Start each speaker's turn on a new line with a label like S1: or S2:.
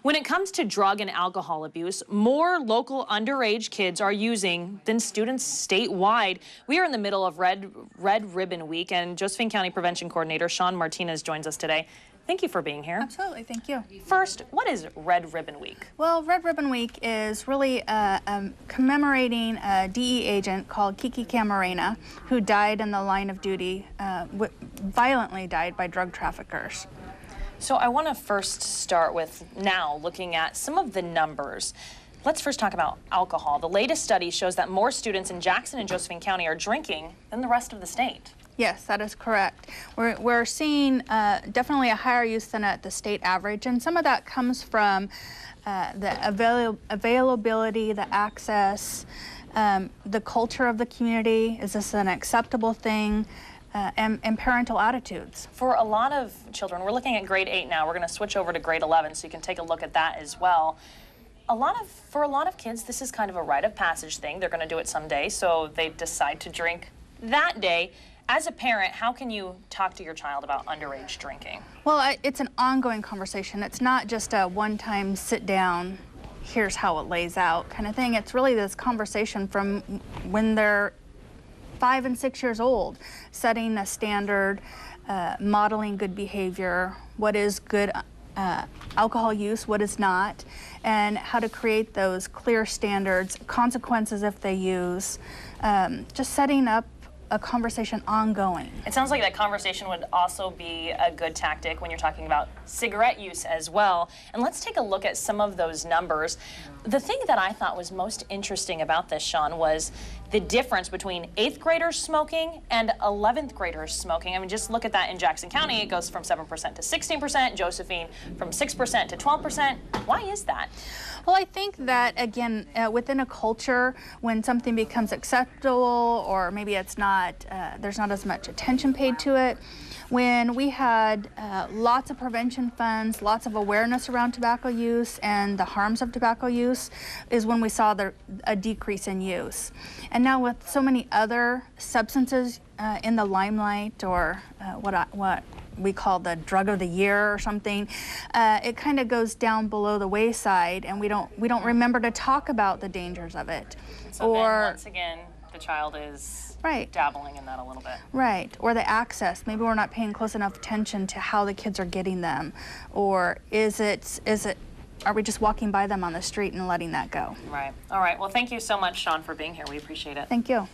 S1: When it comes to drug and alcohol abuse, more local underage kids are using than students statewide. We are in the middle of Red Ribbon Week, and Josephine County Prevention Coordinator Sean Martinez joins us today. Thank you for being here.
S2: Absolutely, thank you.
S1: First, what is Red Ribbon Week?
S2: Well, Red Ribbon Week is really commemorating a DE agent called Kiki Camarena, who died in the line of duty, violently died by drug traffickers.
S1: So I want to first start with now looking at some of the numbers. Let's first talk about alcohol. The latest study shows that more students in Jackson and Josephine County are drinking than the rest of the state.
S2: Yes, that is correct. We're seeing definitely a higher use than at the state average, and some of that comes from the availability, the access, the culture of the community. Is this an acceptable thing? And parental attitudes.
S1: For a lot of children, we're looking at grade 8 now. We're going to switch over to grade 11, so you can take a look at that as well. For a lot of kids, this is kind of a rite of passage thing. They're going to do it someday, so they decide to drink that day. As a parent, how can you talk to your child about underage drinking?
S2: Well, it's an ongoing conversation. It's not just a one-time sit down, here's how it lays out kind of thing. It's really this conversation from when they're 5 and 6 years old, setting a standard, modeling good behavior, what is good alcohol use, what is not, and how to create those clear standards, consequences if they use, just setting up a conversation ongoing.
S1: It sounds like that conversation would also be a good tactic when you're talking about cigarette use as well. And let's take a look at some of those numbers. The thing that I thought was most interesting about this, Sean, was the difference between 8th graders smoking and 11th graders smoking. I mean, just look at that in Jackson County. It goes from 7% to 16%, Josephine from 6% to 12%. Why is that?
S2: Well, I think that, again, within a culture, when something becomes acceptable or maybe it's not, there's not as much attention paid to it, when we had lots of prevention funds, lots of awareness around tobacco use and the harms of tobacco use, is when we saw a decrease in use. And now with so many other substances in the limelight, or what we call the drug of the year or something, it kind of goes down below the wayside, and we don't remember to talk about the dangers of it.
S1: So then, once again, the child is dabbling in that a little bit.
S2: Right, or the access. Maybe we're not paying close enough attention to how the kids are getting them, or are we just walking by them on the street and letting that go?
S1: Right. All right. Well, thank you so much, Sean, for being here. We appreciate it.
S2: Thank you.